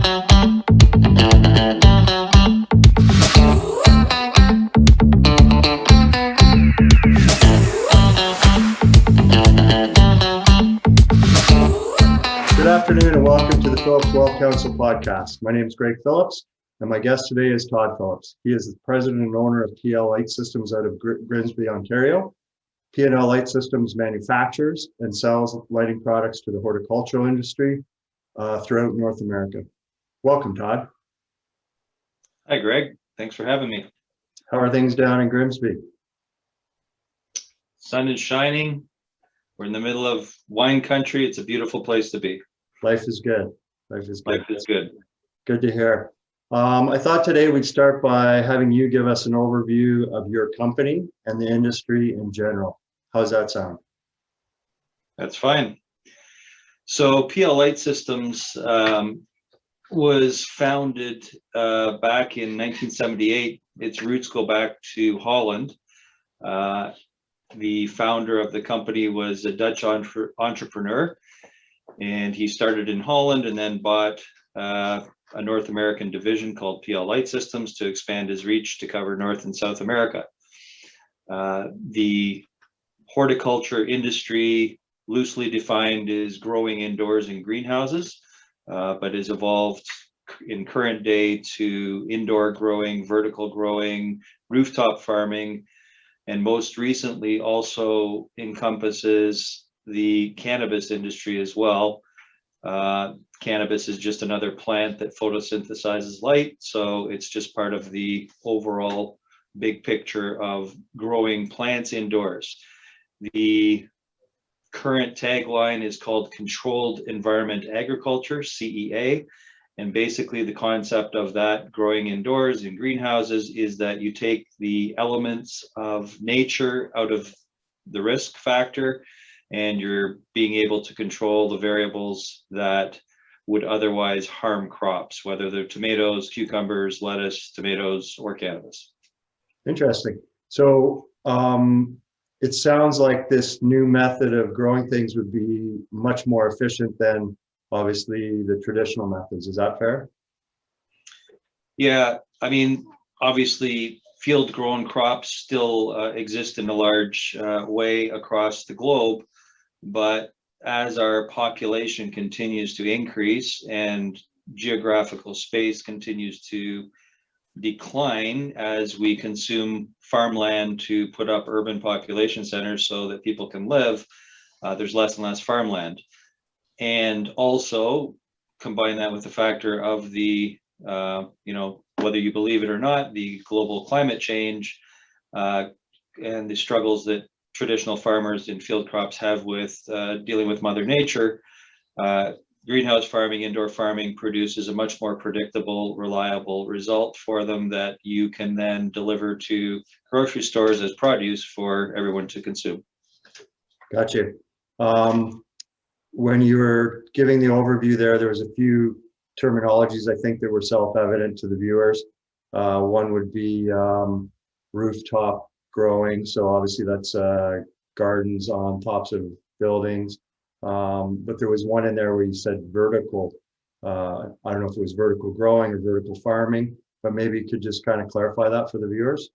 Good afternoon and welcome to the Phillips Wealth Counsel podcast. My name is Greg Phillips and my guest today is Todd Phillips. He is the president and owner of Pllight Systems out of Grimsby, Ontario. Pllight Systems manufactures and sells lighting products to the horticultural industry throughout North America. Welcome, Todd. Hi, Greg. Thanks for having me. How are things down in Grimsby? Sun is shining. We're in the middle of wine country. It's a beautiful place to be. Life is good. Life is good. Life is good. Good to hear. I thought today we'd start by having you give us an overview of your company and the industry in general. How's that sound? That's fine. So Pllight Systems was founded back in 1978. Its roots go back to Holland. The founder of the company was a Dutch entrepreneur, and he started in Holland and then bought a North American division called Pllight Systems to expand his reach to cover North and South America. The horticulture industry, loosely defined, is growing indoors in greenhouses, but has evolved in current day to indoor growing, vertical growing, rooftop farming, and most recently also encompasses the cannabis industry as well. Cannabis is just another plant that photosynthesizes light, so it's just part of the overall big picture of growing plants indoors. The current tagline is called Controlled Environment Agriculture, CEA, and basically the concept of that growing indoors in greenhouses is that you take the elements of nature out of the risk factor and you're being able to control the variables that would otherwise harm crops, whether they're tomatoes, cucumbers, lettuce, tomatoes, or cannabis. Interesting. So it sounds like this new method of growing things would be much more efficient than obviously the traditional methods. Is that fair? Yeah, I mean, obviously field grown crops still exist in a large way across the globe, but as our population continues to increase and geographical space continues to decline as we consume farmland to put up urban population centers so that people can live, there's less and less farmland. And also combine that with the factor of the, whether you believe it or not, the global climate change and the struggles that traditional farmers in field crops have with dealing with Mother Nature. Greenhouse farming, indoor farming produces a much more predictable, reliable result for them that you can then deliver to grocery stores as produce for everyone to consume. Gotcha. When you were giving the overview there was a few terminologies I think that were self-evident to the viewers. One would be rooftop growing. So obviously that's gardens on tops of buildings. But there was one in there where you said vertical. I don't know if it was vertical growing or vertical farming, but maybe you could just kind of clarify that for the viewers.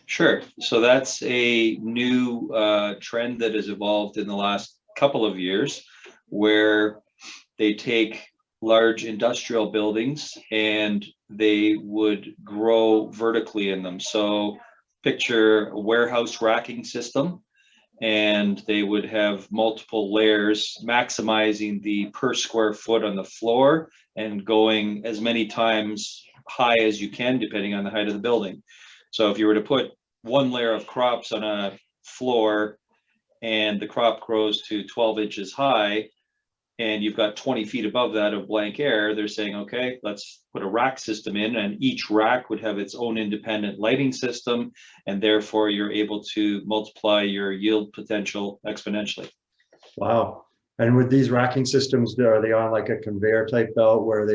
Sure. So that's a new trend that has evolved in the last couple of years, where they take large industrial buildings and they would grow vertically in them. So picture a warehouse racking system, and they would have multiple layers, maximizing the per square foot on the floor and going as many times high as you can, depending on the height of the building. So if you were to put one layer of crops on a floor and the crop grows to 12 inches high, and you've got 20 feet above that of blank air, they're saying, okay, let's put a rack system in, and each rack would have its own independent lighting system, and therefore you're able to multiply your yield potential exponentially. Wow. And with these racking systems, are they on like a conveyor type belt where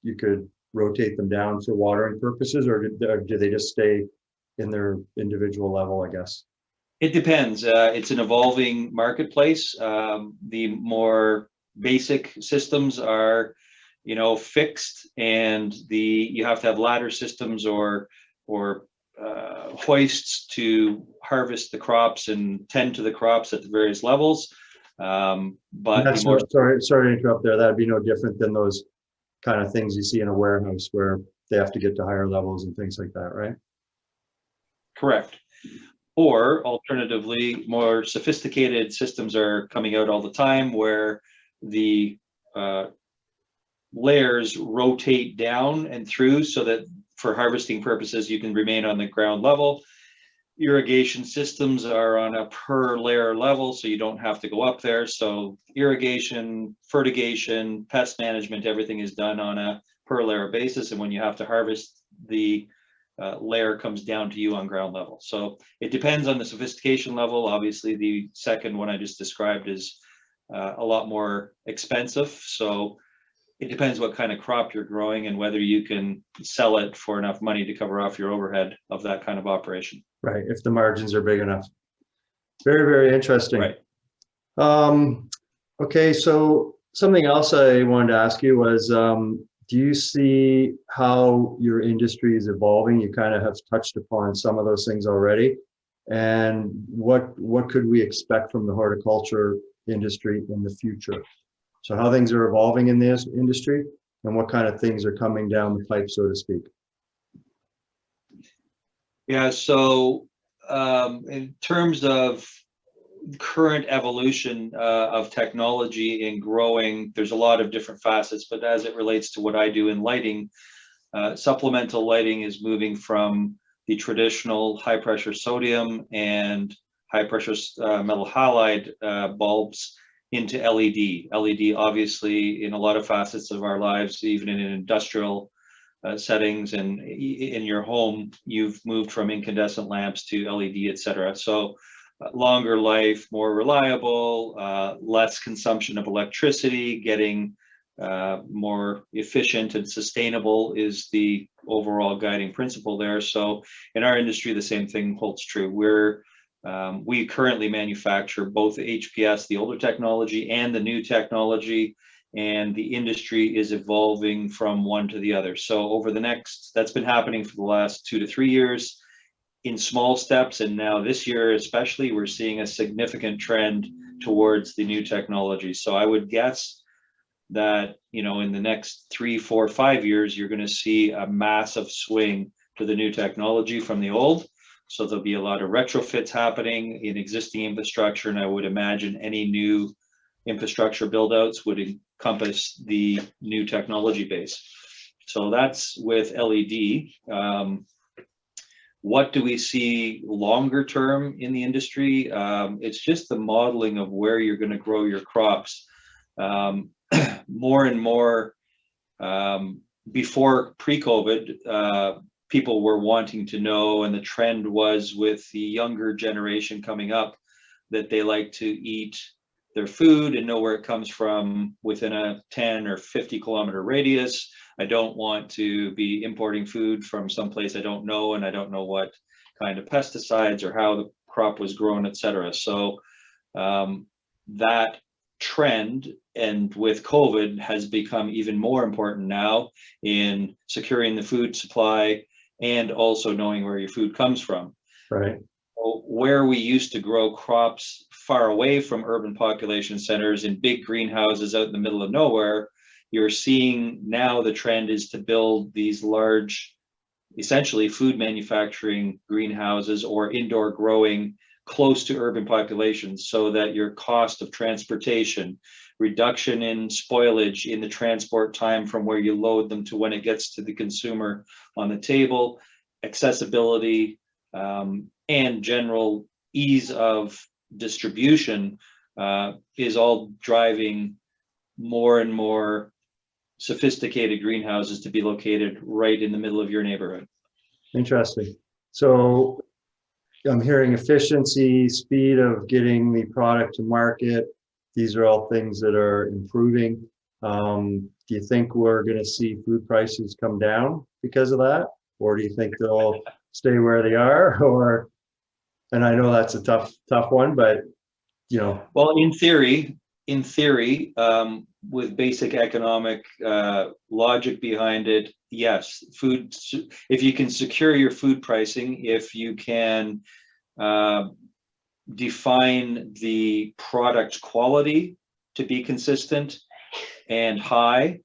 you could rotate them down for watering purposes, or do they just stay in their individual level, I guess? It depends. It's an evolving marketplace. The more basic systems are fixed, and you have to have ladder systems or hoists to harvest the crops and tend to the crops at the various levels. But that's sorry to interrupt there. That'd be no different than those kind of things you see in a warehouse where they have to get to higher levels and things like that, right? Correct. Or alternatively, more sophisticated systems are coming out all the time where the layers rotate down and through so that for harvesting purposes, you can remain on the ground level. Irrigation systems are on a per layer level, so you don't have to go up there. So irrigation, fertigation, pest management, everything is done on a per layer basis. And when you have to harvest, the layer comes down to you on ground level. So it depends on the sophistication level. Obviously, the second one I just described is a lot more expensive. So it depends what kind of crop you're growing and whether you can sell it for enough money to cover off your overhead of that kind of operation. Right, if the margins are big enough. Very, very interesting. Right. Okay, so something else I wanted to ask you was, do you see how your industry is evolving? You kind of have touched upon some of those things already. And what could we expect from the horticulture industry in the future? So how things are evolving in this industry and what kind of things are coming down the pipe, so to speak. Yeah, so in terms of current evolution of technology in growing, there's a lot of different facets, but as it relates to what I do in lighting, supplemental lighting is moving from the traditional high pressure sodium and high pressure metal halide bulbs into LED. LED obviously in a lot of facets of our lives, even in industrial settings and in your home, you've moved from incandescent lamps to LED, etc. So longer life, more reliable, less consumption of electricity, getting more efficient and sustainable is the overall guiding principle there. So in our industry, the same thing holds true. We currently manufacture both HPS, the older technology, and the new technology, and the industry is evolving from one to the other. So that's been happening for the last 2 to 3 years in small steps, and now this year especially, we're seeing a significant trend towards the new technology. So I would guess that, in the next 3, 4, 5 years, you're going to see a massive swing to the new technology from the old. So there'll be a lot of retrofits happening in existing infrastructure, and I would imagine any new infrastructure build-outs would encompass the new technology base. So that's with LED. What do we see longer term in the industry? It's just the modeling of where you're going to grow your crops. More and more, before pre-COVID, people were wanting to know, and the trend was with the younger generation coming up, that they like to eat their food and know where it comes from within a 10 or 50 kilometer radius. I don't want to be importing food from someplace I don't know, and I don't know what kind of pesticides or how the crop was grown, etc. So that trend, and with COVID, has become even more important now in securing the food supply and also knowing where your food comes from. Right. Where we used to grow crops far away from urban population centers in big greenhouses out in the middle of nowhere, you're seeing now the trend is to build these large, essentially food manufacturing greenhouses or indoor growing close to urban populations, so that your cost of transportation, reduction in spoilage in the transport time from where you load them to when it gets to the consumer on the table, accessibility, and general ease of distribution is all driving more and more sophisticated greenhouses to be located right in the middle of your neighborhood. Interesting. So I'm hearing efficiency, speed of getting the product to market. These are all things that are improving. Do you think we're going to see food prices come down because of that? Or do you think they'll stay where they are? Or, and I know that's a tough one, but Well, in theory, with basic economic logic behind it, yes, food, if you can secure your food pricing, if you can define the product quality to be consistent and high,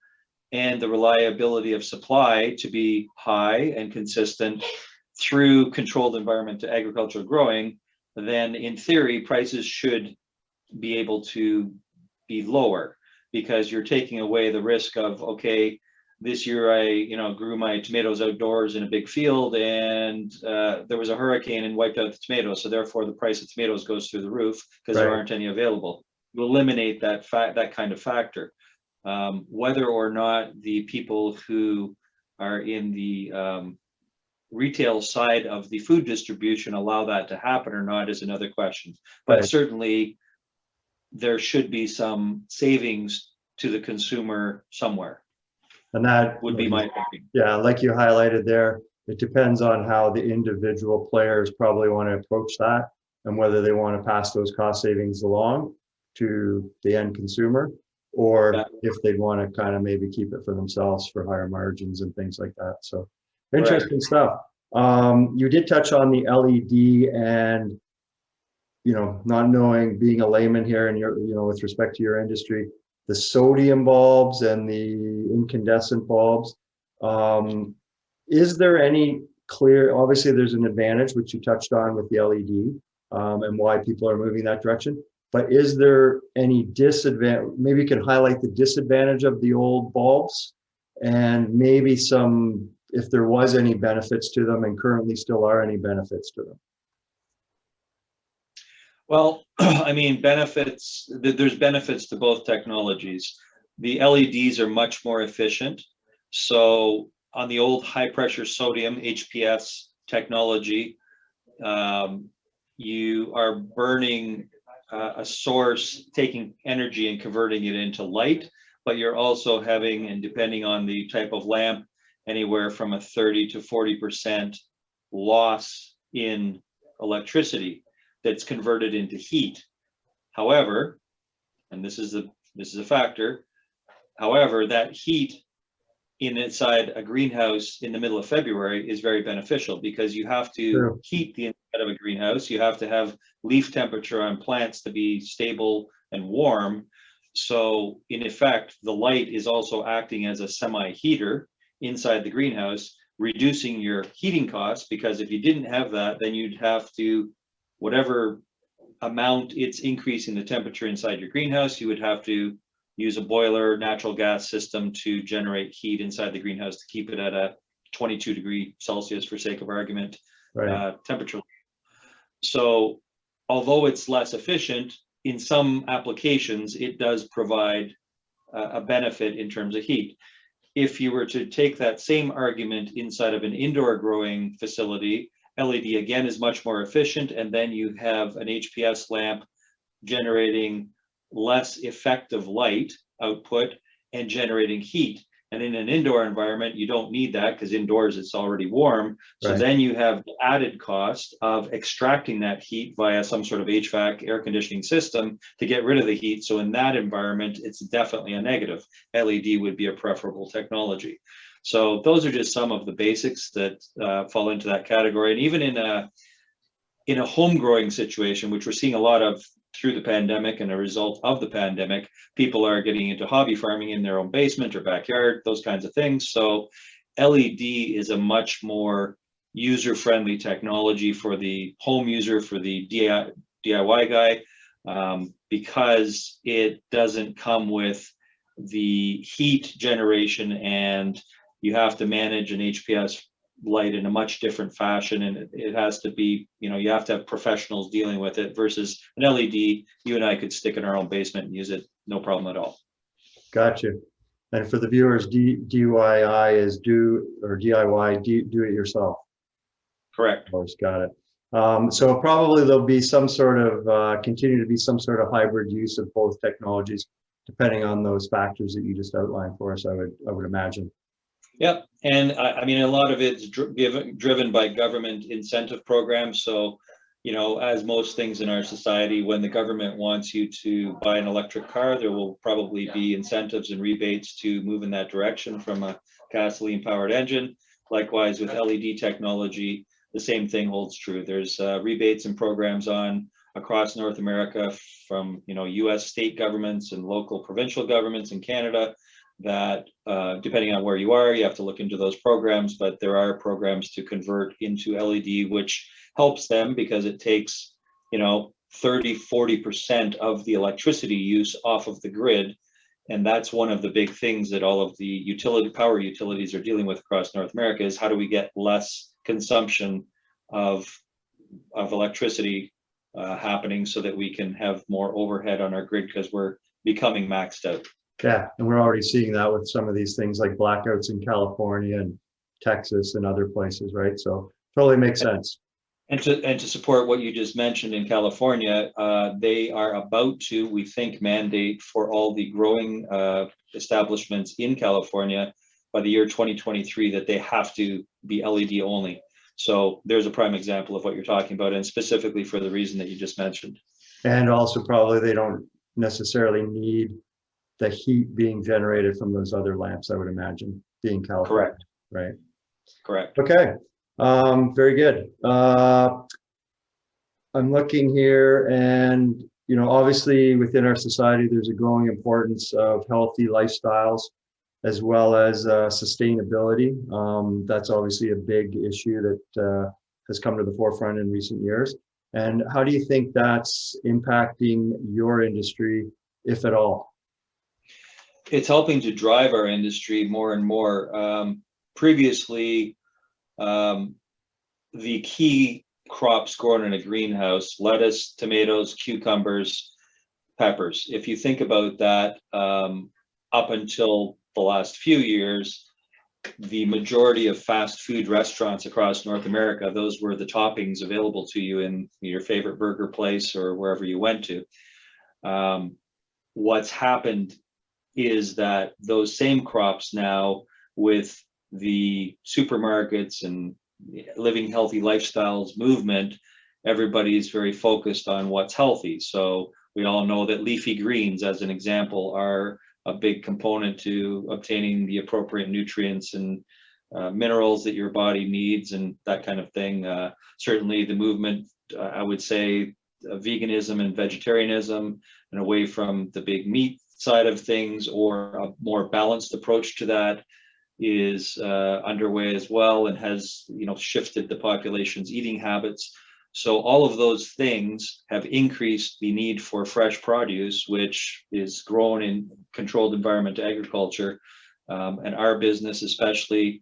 and the reliability of supply to be high and consistent through controlled environment to agricultural growing, then in theory, prices should be able to be lower, because you're taking away the risk of, okay, this year I grew my tomatoes outdoors in a big field, and there was a hurricane and wiped out the tomatoes, so therefore the price of tomatoes goes through the roof because there aren't any available. You eliminate that kind of factor. Whether or not the people who are in the retail side of the food distribution allow that to happen or not is another question. But certainly there should be some savings to the consumer somewhere. And that would be my opinion. Yeah, like you highlighted there, it depends on how the individual players probably want to approach that, and whether they want to pass those cost savings along to the end consumer, or if they want to kind of maybe keep it for themselves for higher margins and things like that. So interesting stuff. You did touch on the LED, and not knowing, being a layman here, and with respect to your industry, the sodium bulbs and the incandescent bulbs. Is there any clear, obviously there's an advantage, which you touched on with the LED, and why people are moving that direction, but is there any disadvantage? Maybe you can highlight the disadvantage of the old bulbs, and maybe some, if there was any benefits to them, and currently still are any benefits to them. Well, I mean, there's benefits to both technologies. The LEDs are much more efficient. So on the old high pressure sodium HPS technology, you are burning a source, taking energy and converting it into light, but you're also having, and depending on the type of lamp, anywhere from a 30 to 40% loss in electricity that's converted into heat. However, and this is a factor, however, that heat inside a greenhouse in the middle of February is very beneficial, because you have to heat the inside of a greenhouse. You have to have leaf temperature on plants to be stable and warm. So in effect, the light is also acting as a semi-heater inside the greenhouse, reducing your heating costs, because if you didn't have that, then you'd have to, whatever amount it's increasing the temperature inside your greenhouse, you would have to use a boiler, natural gas system to generate heat inside the greenhouse to keep it at a 22°C, for sake of argument, temperature. So although it's less efficient, in some applications, it does provide a benefit in terms of heat. If you were to take that same argument inside of an indoor growing facility, LED again is much more efficient, and then you have an HPS lamp generating less effective light output and generating heat. And in an indoor environment, you don't need that, because indoors it's already warm. So then you have the added cost of extracting that heat via some sort of HVAC air conditioning system to get rid of the heat. So in that environment, it's definitely a negative. LED would be a preferable technology. So those are just some of the basics that fall into that category. And even in a home growing situation, which we're seeing a lot of through the pandemic and a result of the pandemic, people are getting into hobby farming in their own basement or backyard, those kinds of things. So LED is a much more user-friendly technology for the home user, for the DIY guy, because it doesn't come with the heat generation, and you have to manage an HPS light in a much different fashion, and it has to be, you have to have professionals dealing with it, versus an LED you and I could stick in our own basement and use it, no problem at all. Gotcha. And for the viewers, DIY is do, or DIY, do it yourself. Correct. Got it. So probably there'll be some sort of continue to be some sort of hybrid use of both technologies, depending on those factors that you just outlined for us, I would imagine. Yep, and I mean, a lot of it's driven by government incentive programs. So you know, as most things in our society, when the government wants you to buy an electric car, there will probably be incentives and rebates to move in that direction from a gasoline powered engine. Likewise with LED technology, the same thing holds true. There's rebates and programs on across North America from, you know, US state governments and local provincial governments in Canada that depending on where you are, you have to look into those programs, but there are programs to convert into LED, which helps them because it takes, you know, 30–40% of the electricity use off of the grid. And that's one of the big things that all of the power utilities are dealing with across North America is how do we get less consumption of electricity happening so that we can have more overhead on our grid because we're becoming maxed out. Yeah, and we're already seeing that with some of these things like blackouts in California and Texas and other places, right? So totally makes sense. And to support what you just mentioned in California, they are about to, we think, mandate for all the growing establishments in California by the year 2023 that they have to be LED only. So there's a prime example of what you're talking about, and specifically for the reason that you just mentioned. And also probably they don't necessarily need the heat being generated from those other lamps, I would imagine, being California. Correct. Right. Correct. Okay. Very good. I'm looking here, and you know, obviously within our society, there's a growing importance of healthy lifestyles as well as sustainability. That's obviously a big issue that has come to the forefront in recent years. And how do you think that's impacting your industry, if at all? It's helping to drive our industry more and more. Previously, the key crops grown in a greenhouse, lettuce, tomatoes, cucumbers, peppers. If you think about that, up until the last few years, the majority of fast food restaurants across North America, those were the toppings available to you in your favorite burger place or wherever you went to. What's happened is that those same crops now, with the supermarkets and living healthy lifestyles movement, everybody's very focused on what's healthy. So we all know that leafy greens, as an example, are a big component to obtaining the appropriate nutrients and minerals that your body needs and that kind of thing. Certainly the movement, I would say, veganism and vegetarianism and away from the big meat side of things, or a more balanced approach to that, is underway as well, and has, you know, shifted the population's eating habits. So all of those things have increased the need for fresh produce, which is grown in controlled environment agriculture. And our business, especially,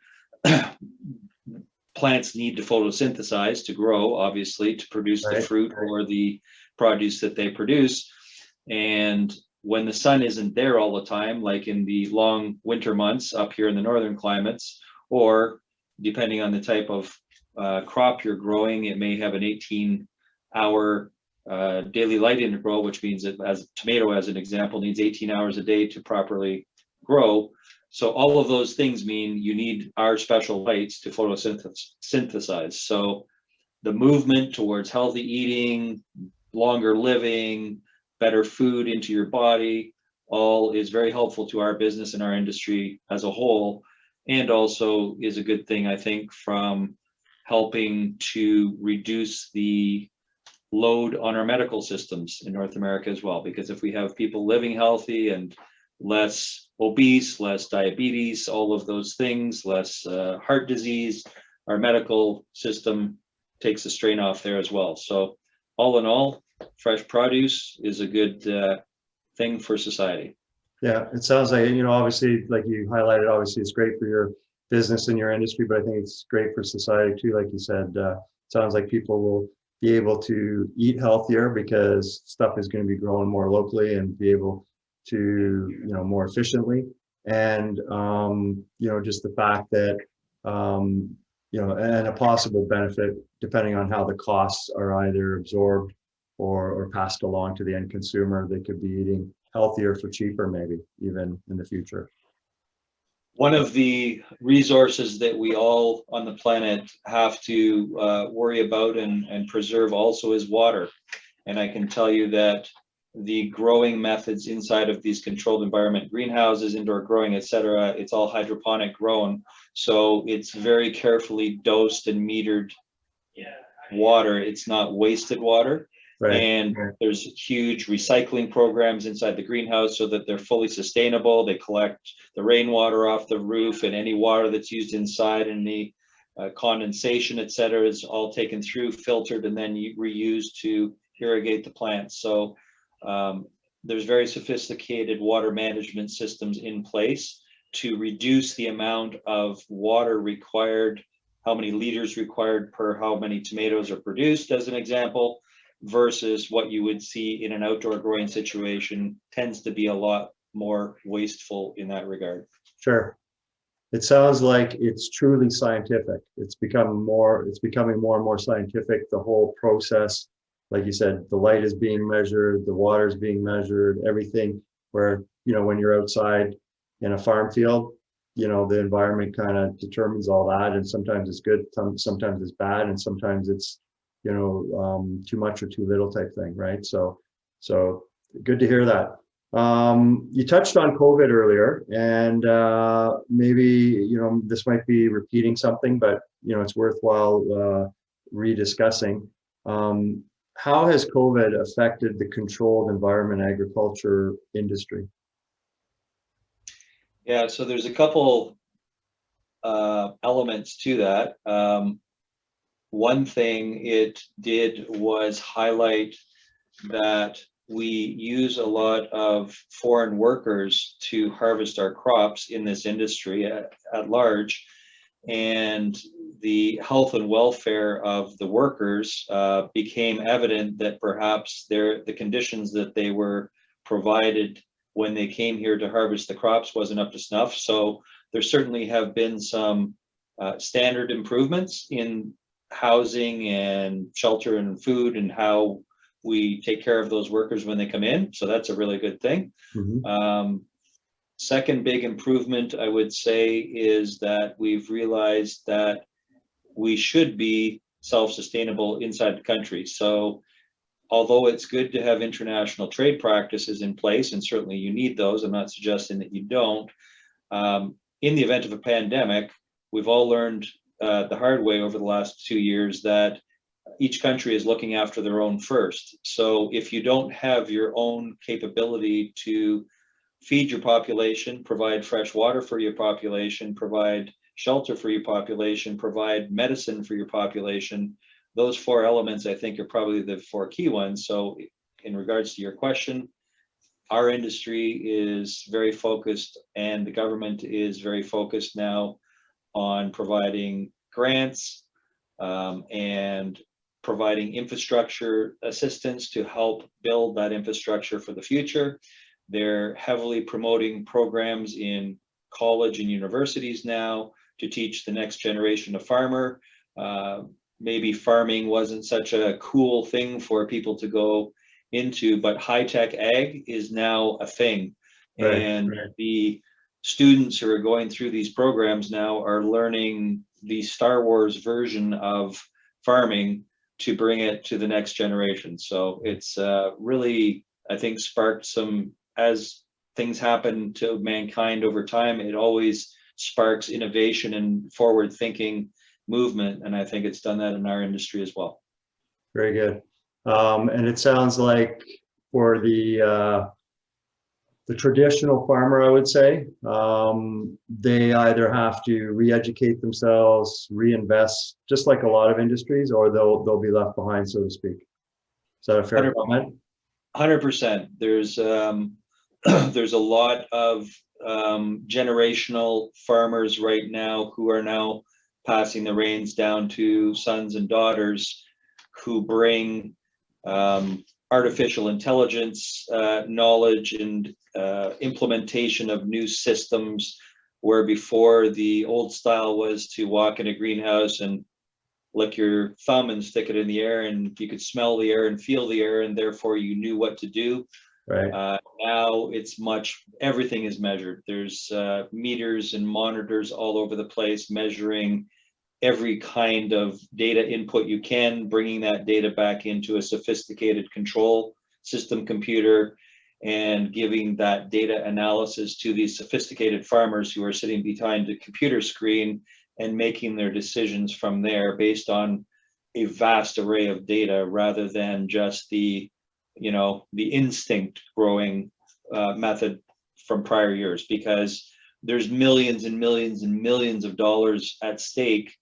plants need to photosynthesize to grow, obviously, to produce the fruit or the produce that they produce. And when the sun isn't there all the time, like in the long winter months up here in the northern climates, or depending on the type of crop you're growing, it may have an 18-hour daily light interval, which means that, as a tomato, as an example, needs 18 hours a day to properly grow. So all of those things mean you need our special lights to photosynthesize. So the movement towards healthy eating, longer living, better food into your body, all is very helpful to our business and our industry as a whole, and also is a good thing, I think, from helping to reduce the load on our medical systems in North America as well. Because if we have people living healthy and less obese, less diabetes, all of those things, less heart disease, our medical system takes a strain off there as well. So all in all, fresh produce is a good thing for society. Yeah, it sounds like, you know, obviously, like you highlighted, obviously it's great for your business and your industry, but I think it's great for society too. Like you said, sounds like people will be able to eat healthier because stuff is going to be grown more locally and be able to, you know, more efficiently. And, you know, just the fact that, you know, and a possible benefit, depending on how the costs are either absorbed or passed along to the end consumer, they could be eating healthier for cheaper, maybe even in the future. One of the resources that we all on the planet have to worry about and preserve also is water. And I can tell you that the growing methods inside of these controlled environment greenhouses, indoor growing, etc., it's all hydroponic grown. So it's very carefully dosed and metered water. It's not wasted water. Right. And there's huge recycling programs inside the greenhouse so that they're fully sustainable. They collect the rainwater off the roof, and any water that's used inside and the condensation, et cetera, is all taken through, filtered, and then reused to irrigate the plants. So there's very sophisticated water management systems in place to reduce the amount of water required, how many liters required per how many tomatoes are produced, as an example, versus what you would see in an outdoor growing situation. Tends to be a lot more wasteful in that regard. Sure. It sounds like it's truly scientific. It's becoming more and more scientific, the whole process. Like you said, the light is being measured, the water is being measured, everything, where, you know, when you're outside in a farm field, you know, the environment kind of determines all that. And sometimes it's good, sometimes it's bad, and sometimes it's, you know, too much or too little type thing, right? So good to hear that. You touched on COVID earlier, and maybe, you know, this might be repeating something, but, you know, it's worthwhile rediscussing. How has COVID affected the controlled environment agriculture industry? Yeah, so there's a couple elements to that. One thing it did was highlight that we use a lot of foreign workers to harvest our crops in this industry at large, and the health and welfare of the workers became evident that perhaps the conditions that they were provided when they came here to harvest the crops wasn't up to snuff. So there certainly have been some standard improvements in housing and shelter and food and how we take care of those workers when they come in. So that's a really good thing. Mm-hmm. Second big improvement, I would say, is that we've realized that we should be self-sustainable inside the country. So although it's good to have international trade practices in place, and certainly you need those, I'm not suggesting that you don't, in the event of a pandemic, we've all learned the hard way over the last 2 years that each country is looking after their own first. So if you don't have your own capability to feed your population, provide fresh water for your population, provide shelter for your population, provide medicine for your population, those four elements, I think, are probably the four key ones. So in regards to your question, our industry is very focused, and the government is very focused now on providing grants and providing infrastructure assistance to help build that infrastructure for the future. They're heavily promoting programs in college and universities now to teach the next generation of farmer. Maybe farming wasn't such a cool thing for people to go into, but high-tech ag is now a thing. Right, and the students who are going through these programs now are learning the Star Wars version of farming to bring it to the next generation. So it's really, I think, sparked some, as things happen to mankind over time, it always sparks innovation and forward thinking movement. And I think it's done that in our industry as well. Very good. And it sounds like for the traditional farmer, I would say, they either have to re-educate themselves, reinvest, just like a lot of industries, or they'll be left behind, so to speak. Is that a fair comment? 100%. There's there's a lot of generational farmers right now who are now passing the reins down to sons and daughters who bring artificial intelligence knowledge and implementation of new systems, where before the old style was to walk in a greenhouse and lick your thumb and stick it in the air, and you could smell the air and feel the air, and therefore you knew what to do. Right. Now it's everything is measured. There's meters and monitors all over the place measuring every kind of data input you can, bringing that data back into a sophisticated control system computer and giving that data analysis to these sophisticated farmers who are sitting behind a computer screen and making their decisions from there based on a vast array of data rather than just the instinct growing method from prior years, because there's millions and millions and millions of dollars at stake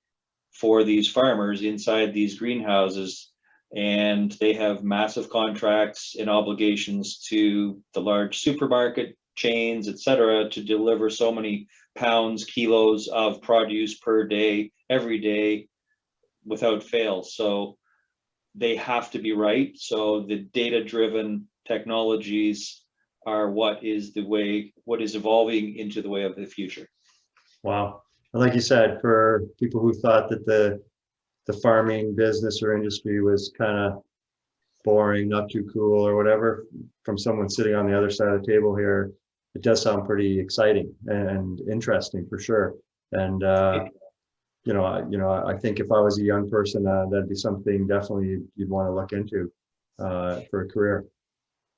for these farmers inside these greenhouses, and they have massive contracts and obligations to the large supermarket chains, etc., to deliver so many pounds, kilos of produce per day, every day, without fail. So they have to be right. So the data-driven technologies are what is evolving into the way of the future. Wow. And like you said, for people who thought that the farming business or industry was kind of boring, not too cool or whatever, from someone sitting on the other side of the table here, it does sound pretty exciting and interesting for sure. And I think if I was a young person, that'd be something definitely you'd want to look into for a career.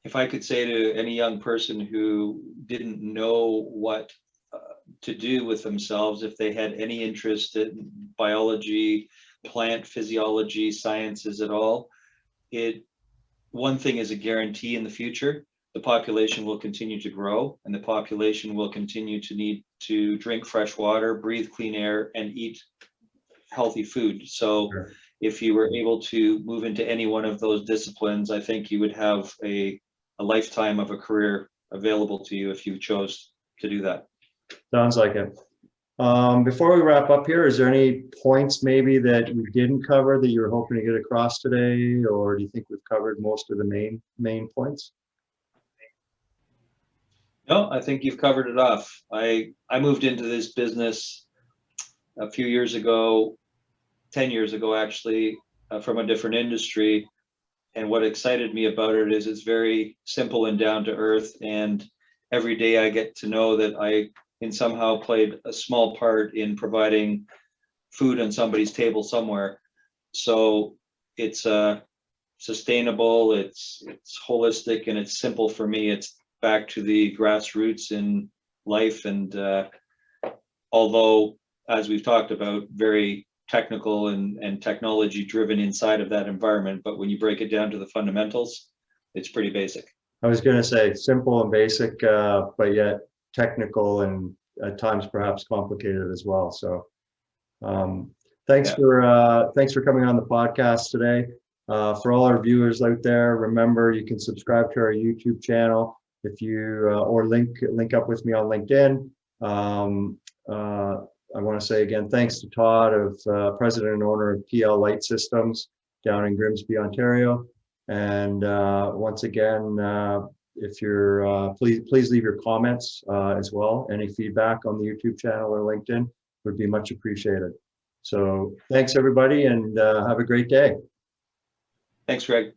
If I could say to any young person who didn't know what to do with themselves, if they had any interest in biology, plant physiology, sciences at all, one thing is a guarantee: in the future, the population will continue to grow, and the population will continue to need to drink fresh water, breathe clean air, and eat healthy food. So Sure. if you were able to move into any one of those disciplines, I think you would have a lifetime of a career available to you if you chose to do that. Sounds like it. Before we wrap up here, is there any points maybe that we didn't cover that you're hoping to get across today, or do you think we've covered most of the main points? No, I think you've covered it off. I moved into this business a few years ago, 10 years ago actually, from a different industry. And what excited me about it is it's very simple and down to earth. And every day I get to know that I somehow played a small part in providing food on somebody's table somewhere. So it's sustainable, it's holistic, and it's simple for me. It's back to the grassroots in life. And although, as we've talked about, very technical and technology driven inside of that environment, but when you break it down to the fundamentals, it's pretty basic. I was going to say simple and basic, but yet technical and at times perhaps complicated as well. So thanks for coming on the podcast today. For all our viewers out there, remember you can subscribe to our YouTube channel if you or link up with me on LinkedIn. I want to say again, thanks to Todd, president and owner of Pllight Systems down in Grimsby, Ontario. And once again, if you're please leave your comments as well. Any feedback on the YouTube channel or LinkedIn would be much appreciated. So thanks everybody, and have a great day. Thanks, Greg.